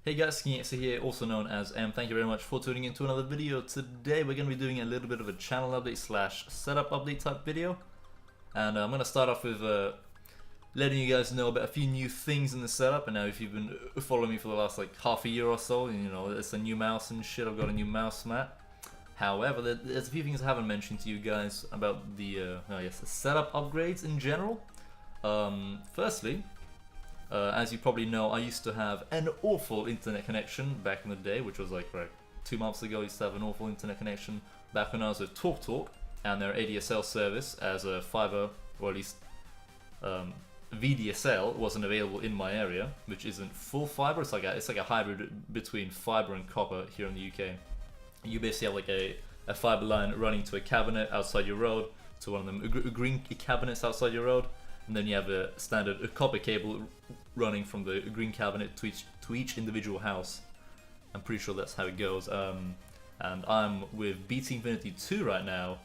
Hey guys, Kadenza here, also known as M. Thank you very much for tuning into another video. Today we're going to be doing a little bit of a channel update slash setup update type video. And I'm going to start off with letting you guys know about a few new things in the setup. And now if you've been following me for the last like half a year or so, you know, it's a new mouse and shit. I've got a new mouse mat. However, there's a few things I haven't mentioned to you guys about the setup upgrades in general. Firstly, as you probably know, I used to have an awful internet connection back in the day, which was like 2 months ago. I used to have an awful internet connection back when I was with TalkTalk and their ADSL service as a fiber, or at least VDSL wasn't available in my area, which isn't full fiber. It's like a hybrid between fiber and copper here in the UK. You basically have like a fiber line running to a cabinet outside your road, to one of them green cabinets outside your road. And then you have a standard copper cable running from the green cabinet to each individual house. I'm pretty sure that's how it goes. And I'm with BT Infinity 2 right now,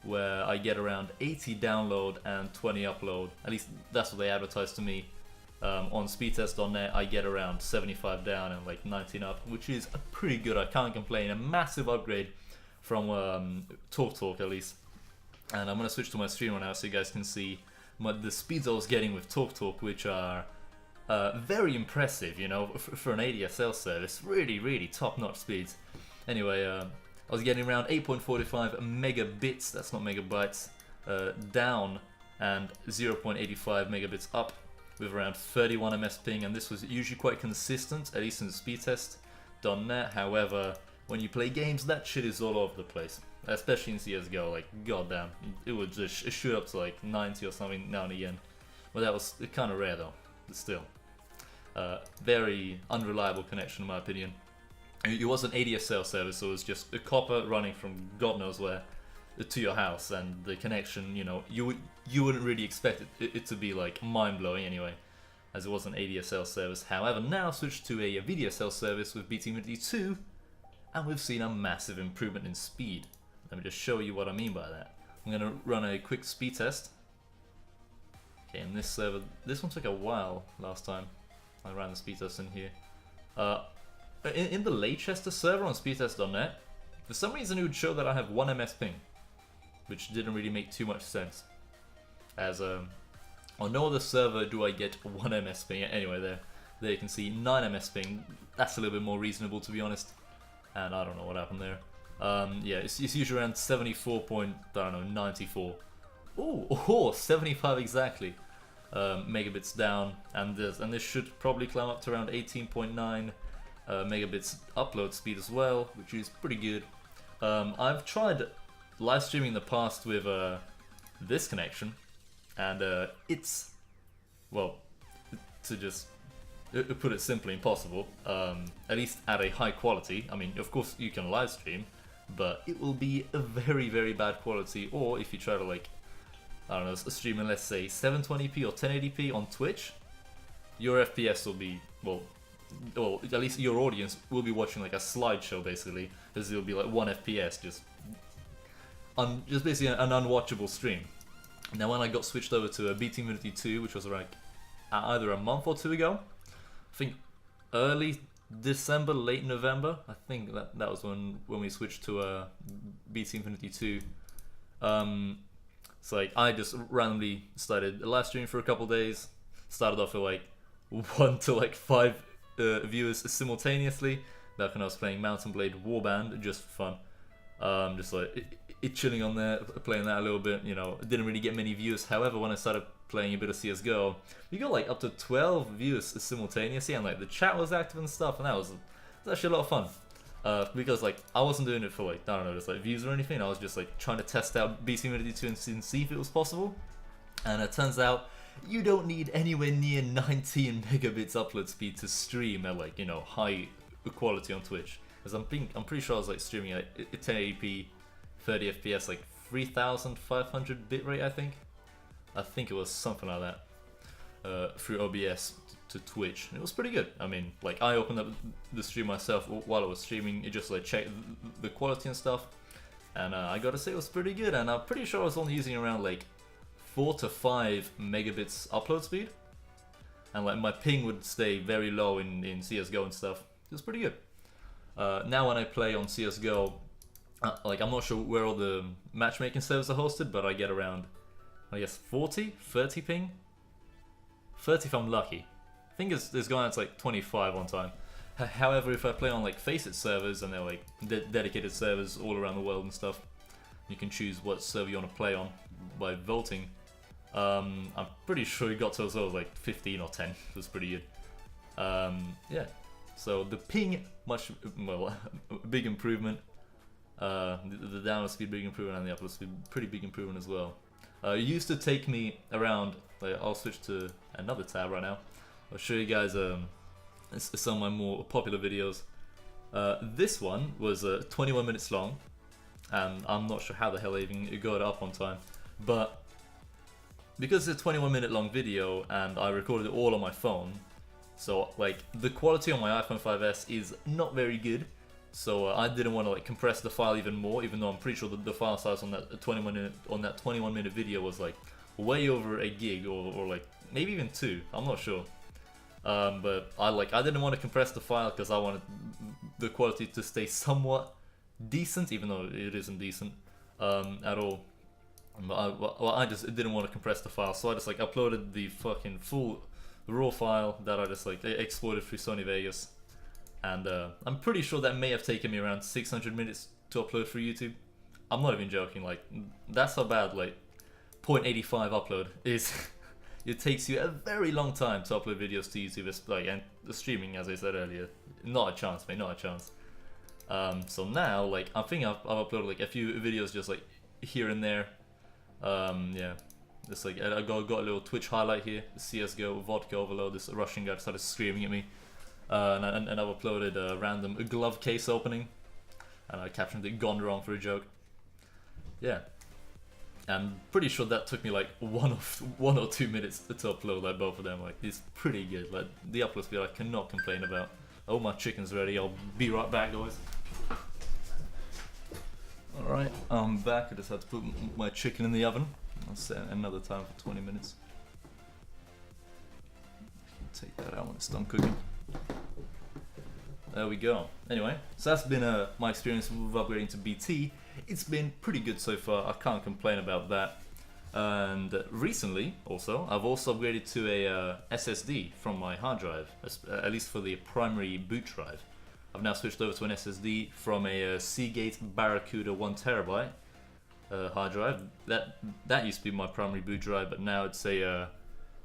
where I get around 80 download and 20 upload. At least that's what they advertise to me. On speedtest.net I get around 75 down and like 19 up, which is pretty good. I can't complain. A massive upgrade from TalkTalk at least. And I'm going to switch to my streamer now so you guys can see the speeds I was getting with TalkTalk, which are very impressive, you know, for an ADSL service. Really top-notch speeds. Anyway, I was getting around 8.45 megabits, that's not megabytes, down, and 0.85 megabits up, with around 31 ms ping, and this was usually quite consistent, at least in the speedtest.net. However, when you play games, that shit is all over the place. Especially in CSGO, like, goddamn, it would just shoot up to like 90 or something now and again. Well, that was kind of rare though, but still. Very unreliable connection in my opinion. It was an ADSL service, so it was just a copper running from God knows where to your house, and the connection, you know, you wouldn't really expect it to be like mind-blowing anyway, as it was an ADSL service. However, now switched to a VDSL service with BT Infinity 2, and we've seen a massive improvement in speed. Let me just show you what I mean by that. I'm going to run a quick speed test. Okay, and this server, this one took a while last time I ran the speed test in here. In the Leicester server on speedtest.net, for some reason it would show that I have 1 ms ping, which didn't really make too much sense. As on no other server do I get 1 ms ping. Anyway, there you can see 9 ms ping. That's a little bit more reasonable, to be honest. And I don't know what happened there. Yeah, it's usually around 74.94. Oh, 75 exactly. Megabits down, and this should probably climb up to around 18.9 megabits upload speed as well, which is pretty good. I've tried live streaming in the past with this connection, and it's, well, to just put it simply, impossible. At least at a high quality. I mean, of course you can live stream, but it will be a very bad quality. Or if you try to, like, I don't know, stream in, let's say 720p or 1080p on Twitch, your FPS will be, well, at least your audience will be watching like a slideshow basically, because it'll be like 1 FPS, just basically an unwatchable stream. Now when I got switched over to a BT Infinity 2, which was like either a month or two ago, I think early December, late November, I think that was when we switched to BT Infinity 2. It's like I just randomly started live streaming for a couple days. Started off with like 1 to like 5 viewers simultaneously. Back when I was playing Mountain Blade Warband, just for fun. Just like chilling on there, playing that a little bit. You know, didn't really get many views. However, when I started playing a bit of CSGO, we got like up to 12 views simultaneously, and like the chat was active and stuff, and that was actually a lot of fun. Because like I wasn't doing it for like, I don't know, just like views or anything. I was just like trying to test out BT Infinity 2 and see if it was possible. And it turns out you don't need anywhere near 19 megabits upload speed to stream at, like, you know, high quality on Twitch. Because I'm pretty sure I was like streaming at 1080p, 30 FPS, like 3500 bitrate, I think. I think it was something like that, through OBS to Twitch. And it was pretty good. I mean, like, I opened up the stream myself while I was streaming. It just like checked the quality and stuff, and I gotta say it was pretty good. And I'm pretty sure I was only using around like 4 to 5 megabits upload speed, and like my ping would stay very low in CSGO and stuff. It's pretty good. Now when I play on CS:GO, like I'm not sure where all the matchmaking servers are hosted, but I get around, I guess 40, 30 ping. 30 if I'm lucky. I think it's going out to like 25 on time. However, if I play on like Faceit servers, and they're like dedicated servers all around the world and stuff, you can choose what server you want to play on by voting. I'm pretty sure it got to as well as like 15 or 10. It was pretty good. Yeah. So the ping, big improvement. The download speed, big improvement, and the upload speed, pretty big improvement as well. It used to take me around, like, I'll switch to another tab right now. I'll show you guys some of my more popular videos. This one was 21 minutes long, and I'm not sure how the hell I even got it up on time. But because it's a 21-minute long video, and I recorded it all on my phone, so like the quality on my iPhone 5S is not very good. So I didn't want to like compress the file even more, even though I'm pretty sure that the file size on that 21-minute video was like way over a gig or like maybe even 2. I'm not sure. But I didn't want to compress the file because I wanted the quality to stay somewhat decent, even though it isn't decent at all. But I just didn't want to compress the file, so I just like uploaded the fucking full raw file that I just like exported through Sony Vegas. And I'm pretty sure that may have taken me around 600 minutes to upload through YouTube. I'm not even joking, like, that's how bad, like, 0.85 upload is. It takes you a very long time to upload videos to YouTube, like, and the streaming, as I said earlier, not a chance, mate, not a chance. So now, like, I think I've uploaded, like, a few videos just, like, here and there. Yeah. Just, like, I got a little Twitch highlight here, CSGO, Vodka Overload, this Russian guy started screaming at me. And I've uploaded a random glove case opening, and I captioned it "Gone Wrong" for a joke. Yeah, I'm pretty sure that took me like 1 or 2 minutes to upload, like both of them. Like, it's pretty good. Like, the upload speed I cannot complain about. Oh, my chicken's ready. I'll be right back, guys. All right, I'm back. I just had to put my chicken in the oven. I'll set another time for 20 minutes. Take that out when it's done cooking. There we go. Anyway, so that's been my experience with upgrading to BT. It's been pretty good so far. I can't complain about that. And recently, also, I've also upgraded to a SSD from my hard drive, at least for the primary boot drive. I've now switched over to an SSD from a Seagate Barracuda 1TB hard drive. That used to be my primary boot drive, but now it's a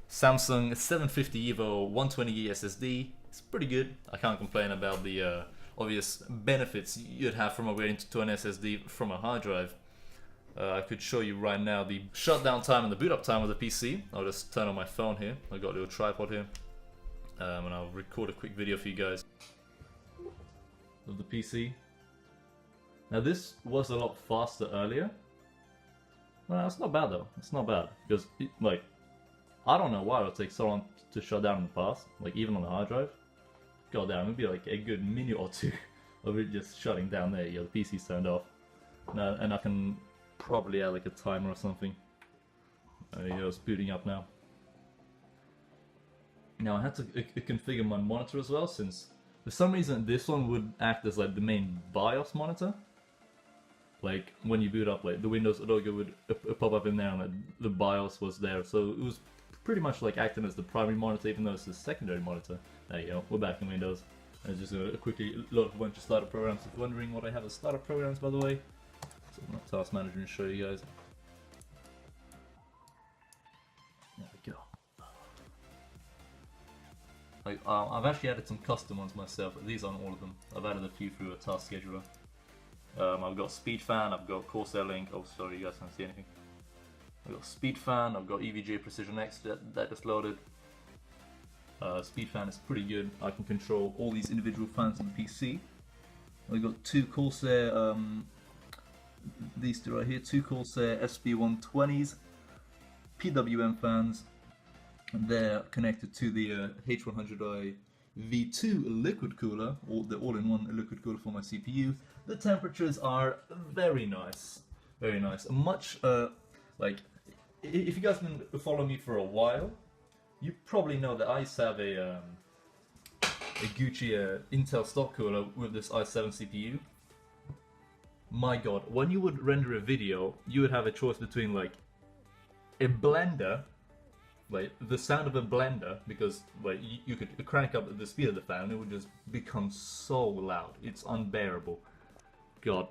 Samsung 750 EVO 120GB SSD. It's pretty good. I can't complain about the obvious benefits you'd have from upgrading to an SSD from a hard drive. I could show you right now the shutdown time and the boot up time of the PC. I'll just turn on my phone here. I've got a little tripod here. And I'll record a quick video for you guys of the PC. Now this was a lot faster earlier. Well, it's not bad though. It's not bad. Because, like, I don't know why it would take so long to shut down in the past. Like, even on the hard drive. God damn, it'd be like a good minute or 2 of it just shutting down there. Yeah, the PC's turned off. Now, and I can probably add like a timer or something. Yeah, it's booting up now. Now I had to configure my monitor as well, since for some reason this one would act as like the main BIOS monitor. Like when you boot up, like the Windows logo would pop up in there, and like, the BIOS was there. So it was pretty much like acting as the primary monitor, even though it's the secondary monitor. There you go, we're back in Windows. And just gonna quickly load up a bunch of startup programs. If you're wondering what I have as startup programs, by the way, so I'm not task manager and show you guys. There we go. Like, I've actually added some custom ones myself, but these aren't all of them. I've added a few through a task scheduler. I've got SpeedFan, I've got Corsair Link. Oh, sorry, you guys can't see anything. I've got SpeedFan, I've got EVGA Precision X that just loaded. SpeedFan is pretty good. I can control all these individual fans on the PC. I've got 2 Corsair, these 2 right here, 2 Corsair SB120s, PWM fans. And they're connected to the H100i V2 liquid cooler, or the all-in-one liquid cooler for my CPU. The temperatures are very nice, very nice. Much like, if you guys have been following me for a while, you probably know that I used to have a a Gucci Intel stock cooler with this i7 CPU. My god, when you would render a video, you would have a choice between like a blender, like the sound of a blender, because like you could crank up the speed of the fan and it would just become so loud, it's unbearable. God.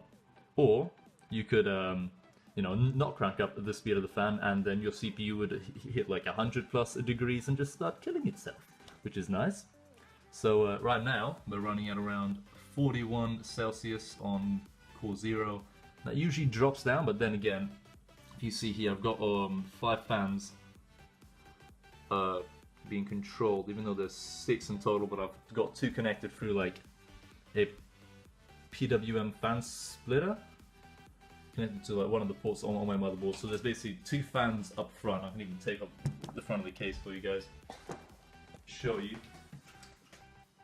Or you could you know, not crank up the speed of the fan and then your CPU would hit like 100+ degrees and just start killing itself, which is nice. So right now we're running at around 41 Celsius on Core 0. That usually drops down, but then again, if you see here, I've got 5 fans being controlled, even though there's 6 in total, but I've got 2 connected through like a PWM fan splitter connected to like one of the ports on my motherboard. So there's basically 2 fans up front. I can even take up the front of the case for you guys, show you.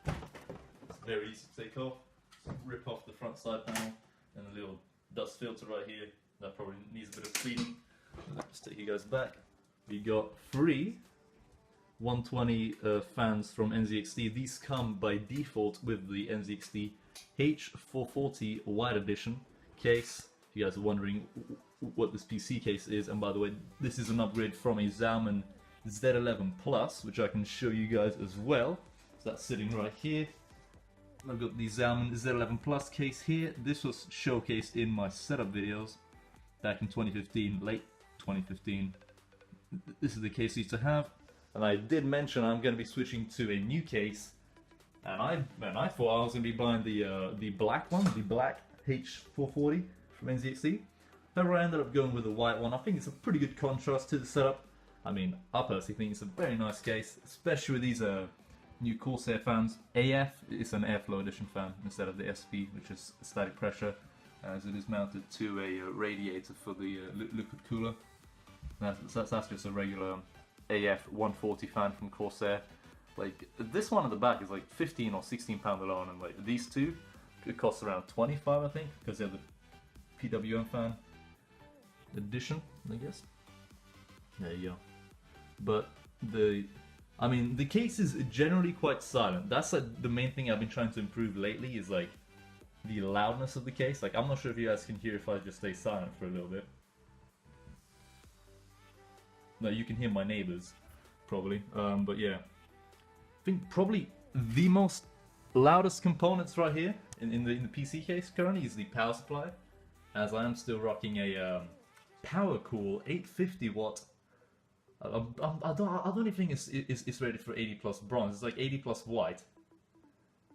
It's very easy to take off. Just rip off the front side panel and a little dust filter right here. That probably needs a bit of cleaning. Let's take you guys back. We got 3 120 fans from NZXT. These come by default with the NZXT H440 Wide Edition case. If you guys are wondering what this PC case is, and by the way, this is an upgrade from a Zalman Z11 Plus, which I can show you guys as well. So that's sitting right here. I've got the Zalman Z11 Plus case here. This was showcased in my setup videos back in 2015, late 2015. This is the case I used to have, and I did mention I'm going to be switching to a new case, and I thought I was going to be buying the black one, the black H440 from NZXT. However, I ended up going with the white one. I think it's a pretty good contrast to the setup. I mean, I personally think it's a very nice case, especially with these new Corsair fans. AF is an airflow edition fan instead of the SP, which is static pressure, as it is mounted to a radiator for the liquid cooler. That's just a regular AF 140 fan from Corsair. Like this one at the back is like 15 or 16 pound alone, and like these two could cost around 25, I think, because they're the PWM fan edition, I guess. There you go. But I mean, the case is generally quite silent. That's like the main thing I've been trying to improve lately, is like the loudness of the case. Like I'm not sure if you guys can hear if I just stay silent for a little bit. No, you can hear my neighbors, probably. But yeah, I think probably the most loudest components right here in the PC case currently is the power supply, as I am still rocking a PowerCool 850 watt. I don't even think it's rated for 80 plus bronze. It's like 80 plus white.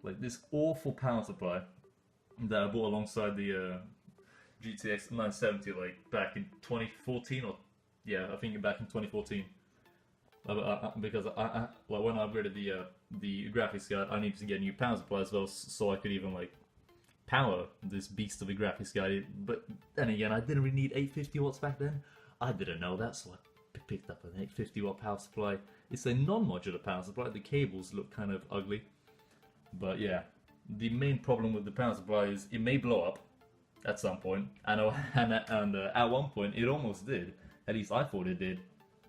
Like this awful power supply that I bought alongside the GTX 970 like back in 2014, or yeah, I think back in 2014. Because well, when I upgraded the graphics card, I needed to get a new power supply as well, so I could even like power this beast of a graphics card. But then again, I didn't really need 850 watts back then. I didn't know that, so I picked up an 850 watt power supply. It's a non-modular power supply. The cables look kind of ugly, but yeah, the main problem with the power supply is it may blow up at some point. I know, and at one point it almost did. At least I thought it did.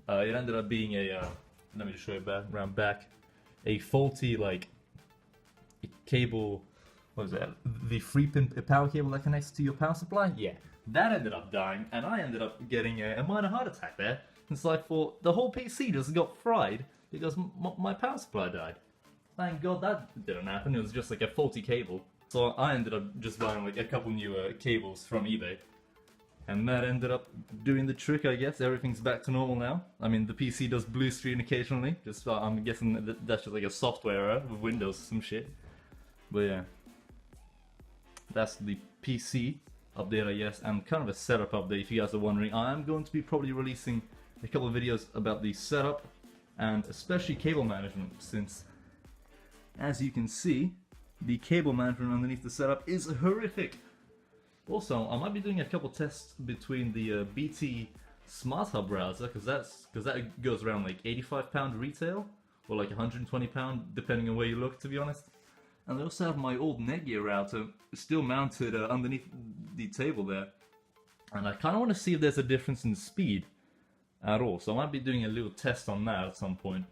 It ended up being a let me just show you back around back, a faulty like cable. What is that? The 3-pin power cable that connects to your power supply. Yeah, that ended up dying, and I ended up getting a minor heart attack there. It's like for the whole PC just got fried because my power supply died. Thank God that didn't happen. It was just like a faulty cable. So I ended up just buying like a couple new cables from eBay, and that ended up doing the trick, I guess. Everything's back to normal now. I mean, the PC does blue screen occasionally. Just I'm guessing that's just like a software error with Windows or some shit. But yeah, that's the PC update, I guess, and kind of a setup update. If you guys are wondering, I am going to be probably releasing a couple of videos about the setup and especially cable management, since as you can see, the cable management underneath the setup is horrific. Also, I might be doing a couple tests between the BT Smart Hub browser, because that goes around like £85 retail, or like £120 depending on where you look, to be honest. And I also have my old Netgear router still mounted underneath the table there, and I kind of want to see if there's a difference in speed at all. So I might be doing a little test on that at some point.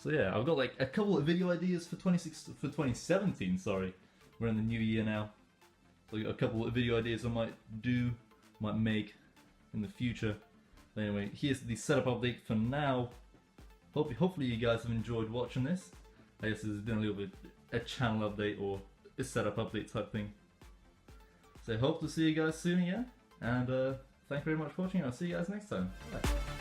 So yeah, I've got like a couple of video ideas for 2017. Sorry, we're in the new year now. So I've got a couple of video ideas I might make in the future. But anyway, here's the setup update for now. Hopefully you guys have enjoyed watching this. I guess this has been a little bit a channel update or a setup update type thing. So I hope to see you guys soon again, and thank you very much for watching. I'll see you guys next time. Bye.